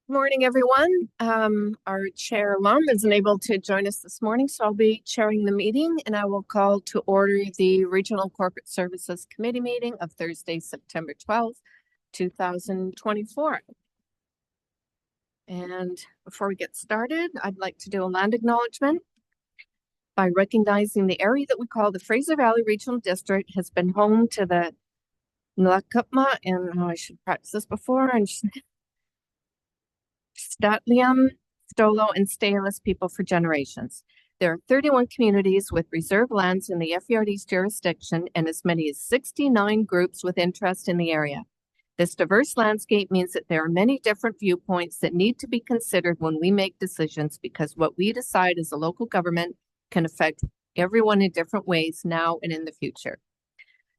Morning, everyone. Our chair, Lum, isn't able to join us this morning, so I'll be chairing the meeting, and I will call to order the Regional Corporate Services Committee meeting of Thursday, September 12th, 2024. And before we get started, I'd like to do a land acknowledgement by recognizing the area that we call the Fraser Valley Regional District has been home to the Nlakupma, and I should practice this before, and St'át'imc, Stolo, and St'át'imc people for generations. There are 31 communities with reserved lands in the FERD's jurisdiction and as many as 69 groups with interest in the area. This diverse landscape means that there are many different viewpoints that need to be considered when we make decisions, because what we decide as a local government can affect everyone in different ways now and in the future.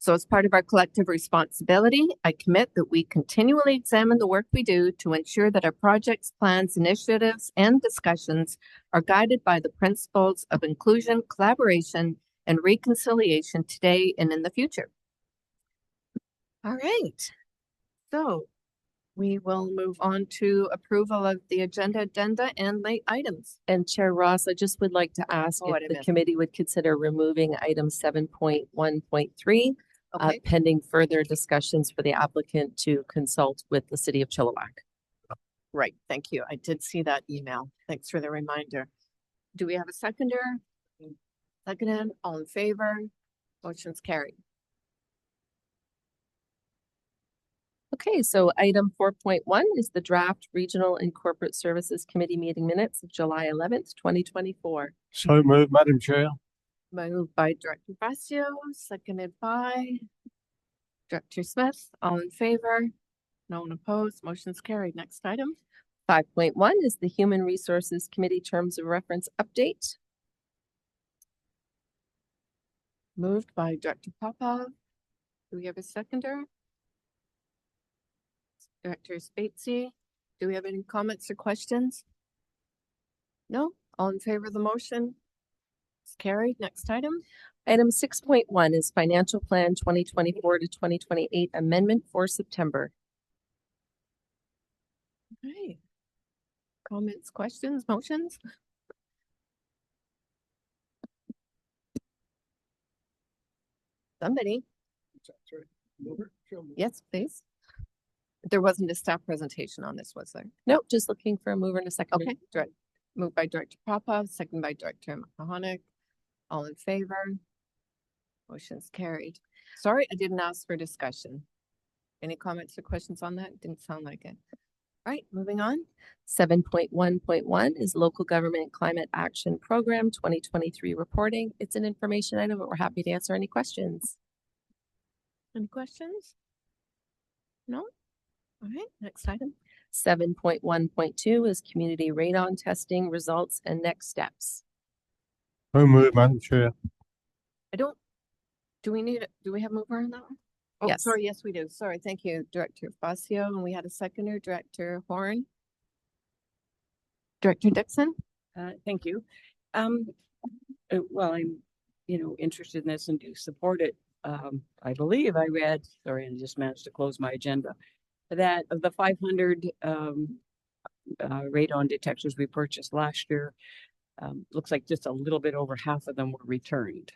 So as part of our collective responsibility, I commit that we continually examine the work we do to ensure that our projects, plans, initiatives, and discussions are guided by the principles of inclusion, collaboration, and reconciliation today and in the future. All right. So we will move on to approval of the addenda and late items. And Chair Ross, I just would like to ask if the committee would consider removing item 7.1.3 pending further discussions for the applicant to consult with the City of Chilliwack. Right, thank you. I did see that email. Thanks for the reminder. Do we have a seconder? Seconded, all in favor? Motion's carried. Okay, so item 4.1 is the draft Regional and Corporate Services Committee meeting minutes of July 11th, 2024. So moved, Madam Chair. Moved by Director Fascio, seconded by Director Smith. All in favor? No one opposed. Motion's carried. Next item. 5.1 is the Human Resources Committee Terms of Reference update. Moved by Director Popov. Do we have a seconder? Director Spatesy. Do we have any comments or questions? No? All in favor of the motion? It's carried. Next item. Item 6.1 is Financial Plan 2024 to 2028 Amendment for September. Okay. Comments, questions, motions? Somebody? Yes, please. There wasn't a staff presentation on this, was there? Nope, just looking for a mover and a second. Okay, moved by Director Popov, second by Director Mahonic. All in favor? Motion's carried. Sorry, I didn't ask for discussion. Any comments or questions on that? Didn't sound like it. All right, moving on. 7.1.1 is Local Government Climate Action Program 2023 reporting. It's an information item, but we're happy to answer any questions. Any questions? No? All right, next item. 7.1.2 is Community Radon Testing Results and Next Steps. So moved, Madam Chair. Do we have mover on that one? Oh, yes. Sorry, yes, we do. Sorry, thank you, Director Fascio. And we had a seconder, Director Horn. Director Dixon? Thank you. Well, I'm, interested in this and do support it. I believe I read, sorry, I just managed to close my agenda, that of the 500 radon detectors we purchased last year, looks like just a little bit over half of them were returned.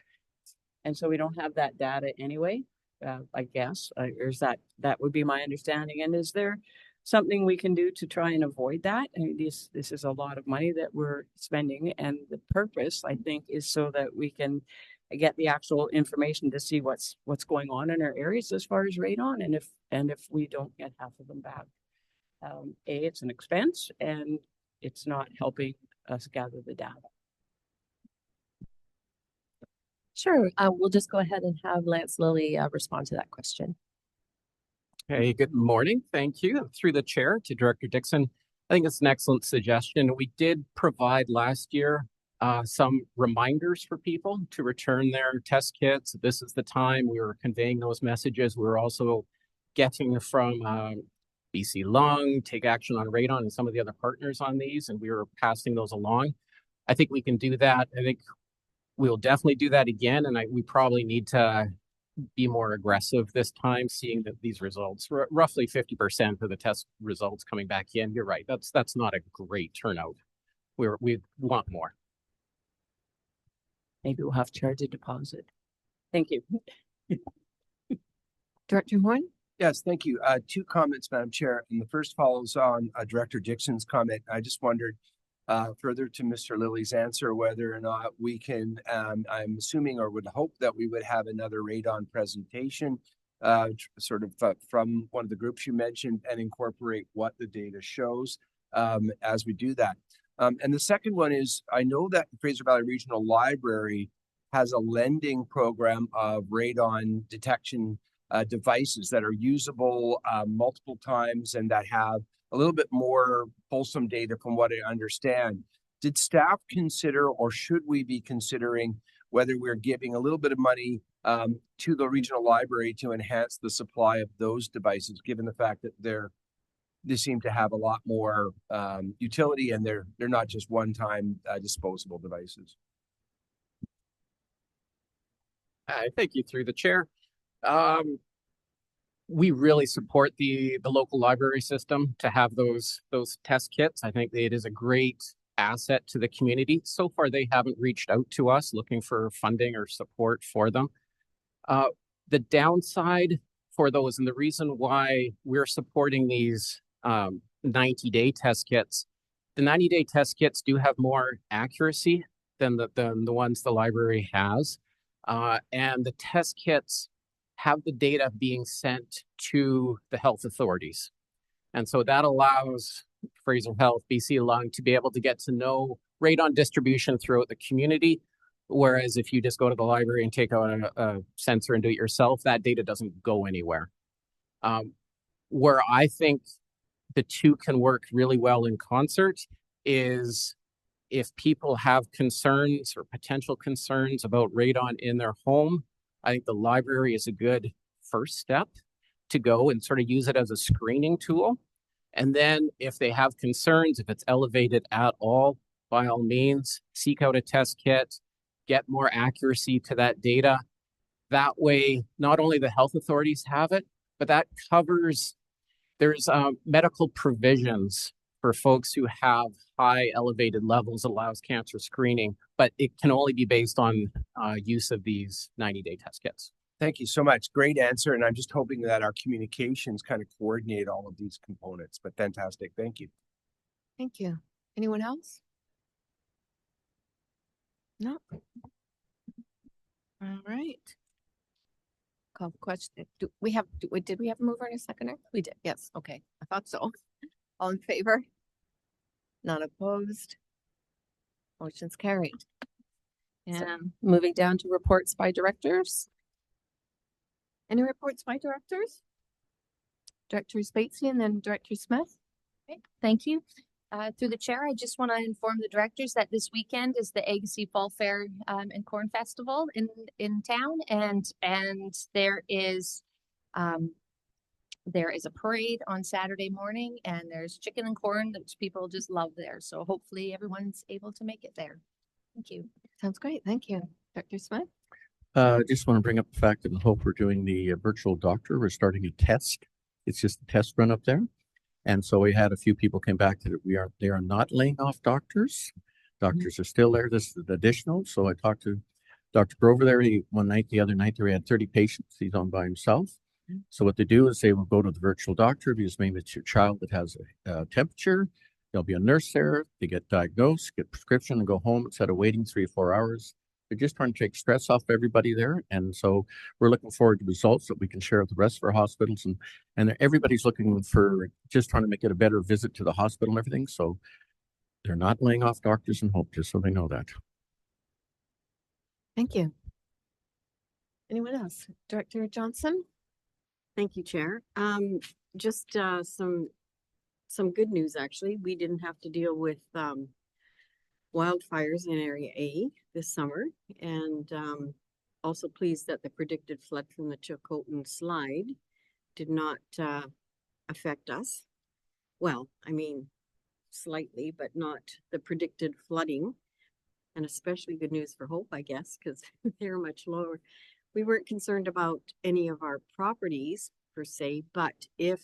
And so we don't have that data anyway, I guess, or is that would be my understanding. And is there something we can do to try and avoid that? I mean, this is a lot of money that we're spending, and the purpose, I think, is so that we can get the actual information to see what's going on in our areas as far as radon, and if we don't get half of them back, it's an expense and it's not helping us gather the data. Sure, we'll just go ahead and have Lance Lilly respond to that question. Hey, good morning. Thank you. Through the chair to Director Dixon. I think it's an excellent suggestion. We did provide last year some reminders for people to return their test kits. This is the time we were conveying those messages. We were also getting from BC Lung, Take Action on Radon, and some of the other partners on these, and we were passing those along. I think we can do that. I think we'll definitely do that again, and we probably need to be more aggressive this time, seeing that these results, roughly 50% of the test results coming back in. You're right. That's not a great turnout. We want more. Maybe we'll have to charge a deposit. Thank you. Director Horn? Yes, thank you. Two comments, Madam Chair, and the first follows on Director Dixon's comment. I just wondered further to Mr. Lilly's answer whether or not we can, I'm assuming or would hope that we would have another radon presentation from one of the groups you mentioned and incorporate what the data shows as we do that. And the second one is, I know that the Fraser Valley Regional Library has a lending program of radon detection devices that are usable multiple times and that have a little bit more wholesome data from what I understand. Did staff consider, or should we be considering, whether we're giving a little bit of money to the regional library to enhance the supply of those devices, given the fact that they seem to have a lot more utility and they're not just one-time disposable devices? I thank you through the chair. We really support the local library system to have those test kits. I think it is a great asset to the community. So far, they haven't reached out to us looking for funding or support for them. The downside for those, and the reason why we're supporting these 90-day test kits, the 90-day test kits do have more accuracy than the ones the library has. And the test kits have the data being sent to the health authorities. And so that allows Fraser Health, BC Lung to be able to get to know radon distribution throughout the community. Whereas if you just go to the library and take out a sensor and do it yourself, that data doesn't go anywhere. Where I think the two can work really well in concert is if people have concerns or potential concerns about radon in their home, I think the library is a good first step to go and sort of use it as a screening tool. And then if they have concerns, if it's elevated at all, by all means, seek out a test kit, get more accuracy to that data. That way, not only the health authorities have it, but that covers, there's medical provisions for folks who have high elevated levels, allows cancer screening, but it can only be based on use of these 90-day test kits. Thank you so much. Great answer. And I'm just hoping that our communications kind of coordinate all of these components, but fantastic. Thank you. Thank you. Anyone else? No. All right. Call the question. Did we have a mover and a seconder? We did. Yes. Okay. I thought so. All in favor? None opposed? Motion's carried. And Moving down to reports by directors. any reports by directors? Director Spatesy and then Director Smith. Okay, thank you. Through the chair, I just want to inform the directors that this weekend is the Agassiz Fall Fair and Corn Festival in town, and there is a parade on Saturday morning, and there's chicken and corn that people just love there. So hopefully everyone's able to make it there. Thank you. Sounds great. Thank you. Director Smith. Just want to bring up the fact that I hope we're doing the virtual doctor. We're starting a test. It's just a test run up there. And so we had a few people came back that they are not laying off doctors. Doctors are still there. This is additional. So I talked to Dr. Grover there the other night we had 30 patients. He's on by himself. So what they do is they will go to the virtual doctor because maybe it's your child that has a temperature. There'll be a nurse there. They get diagnosed, get prescription, and go home instead of waiting 3 or 4 hours. They're just trying to take stress off everybody there. And so we're looking forward to results that we can share with the rest of our hospitals. And everybody's looking for just trying to make it a better visit to the hospital and everything. So they're not laying off doctors and hope, just so they know that. Thank you. Anyone else? Director Johnson. Thank you, Chair. Just some good news, actually. We didn't have to deal with wildfires in Area A this summer, and also pleased that the predicted flood from the Chilcotin slide did not affect us. Well, I mean, slightly, but not the predicted flooding, and especially good news for Hope, I guess, because they're much lower. we weren't concerned about any of our properties per se, but if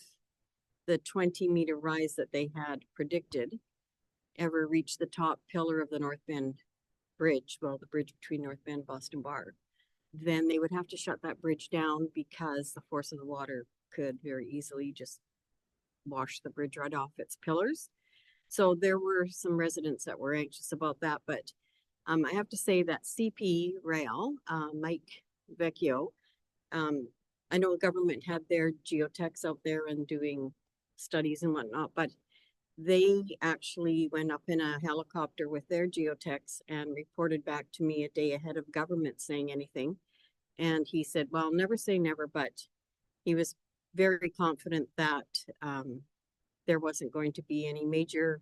the 20-meter rise that they had predicted ever reached the top pillar of the North Bend Bridge, well, the bridge between North Bend and Boston Bar, then they would have to shut that bridge down because the force of the water could very easily just wash the bridge right off its pillars. So there were some residents that were anxious about that, but I have to say that CP Rail, Mike Vecchio, I know the government had their geotechs out there and doing studies and whatnot, but they actually went up in a helicopter with their geotechs and reported back to me a day ahead of government saying anything. And he said, well, never say never, but he was very confident that there wasn't going to be any major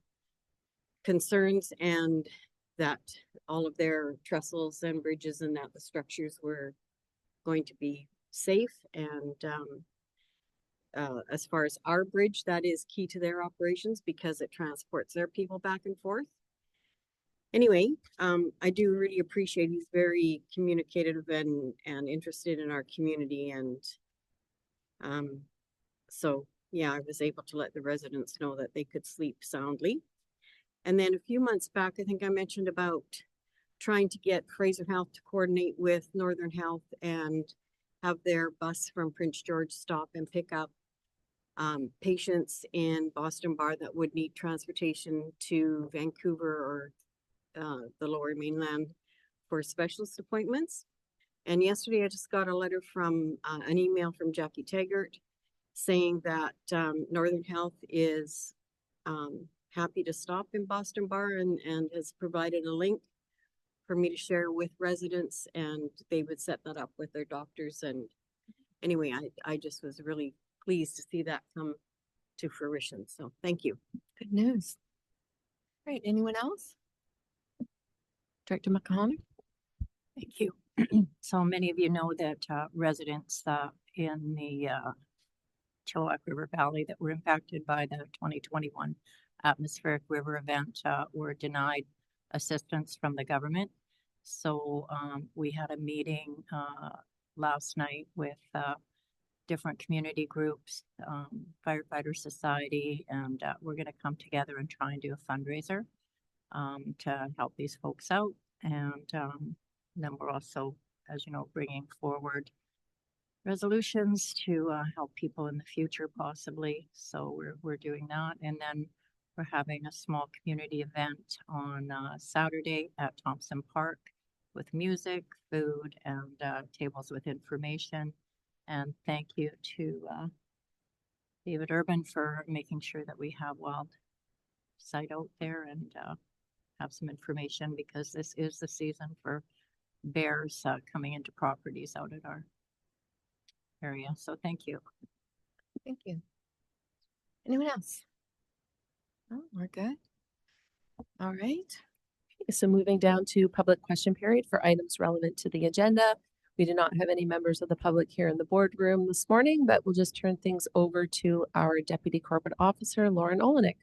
concerns and that all of their trestles and bridges and that the structures were going to be safe. And as far as our bridge, that is key to their operations because it transports their people back and forth. Anyway, I do really appreciate he's very communicative and interested in our community. And so, yeah, I was able to let the residents know that they could sleep soundly. And then a few months back, I think I mentioned about trying to get Fraser Health to coordinate with Northern Health and have their bus from Prince George stop and pick up patients in Boston Bar that would need transportation to Vancouver or the Lower Mainland for specialist appointments. And yesterday I just got a letter from an email from Jackie Taggart saying that Northern Health is happy to stop in Boston Bar and has provided a link for me to share with residents, and they would set that up with their doctors. And anyway, I just was really pleased to see that come to fruition. So thank you. Good news. All right, anyone else? Director McConnell? Thank you. So many of you know that residents in the Chilliwack River Valley that were impacted by the 2021 atmospheric river event were denied assistance from the government. So we had a meeting last night with different community groups, Firefighter Society, and we're going to come together and try and do a fundraiser to help these folks out. And then we're also, as you know, bringing forward resolutions to help people in the future possibly. So we're doing that. And then we're having a small community event on Saturday at Thompson Park with music, food, and tables with information. And thank you to David Urban for making sure that we have wild site out there and have some information, because this is the season for bears coming into properties out in our area. So thank you. Thank you. Anyone else? Oh, we're good. All right. So moving down to public question period for items relevant to the agenda. We do not have any members of the public here in the boardroom this morning, but we'll just turn things over to our Deputy Corporate Officer, Lauren Olenek.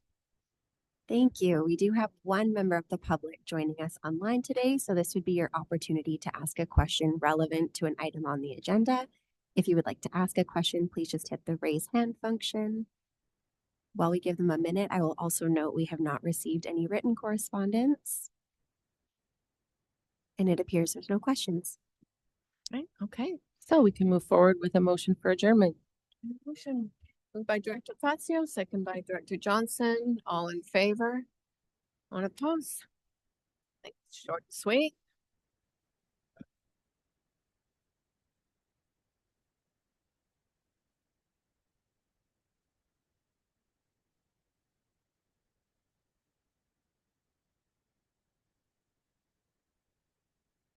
Thank you. We do have one member of the public joining us online today, so this would be your opportunity to ask a question relevant to an item on the agenda. If you would like to ask a question, please just hit the raise hand function. While we give them a minute, I will also note we have not received any written correspondence. And it appears there's no questions. Right. Okay. So we can move forward with a motion for adjournment. Motion moved by Director Fazio, second by Director Johnson. All in favor? Unopposed? Thanks. Short and sweet.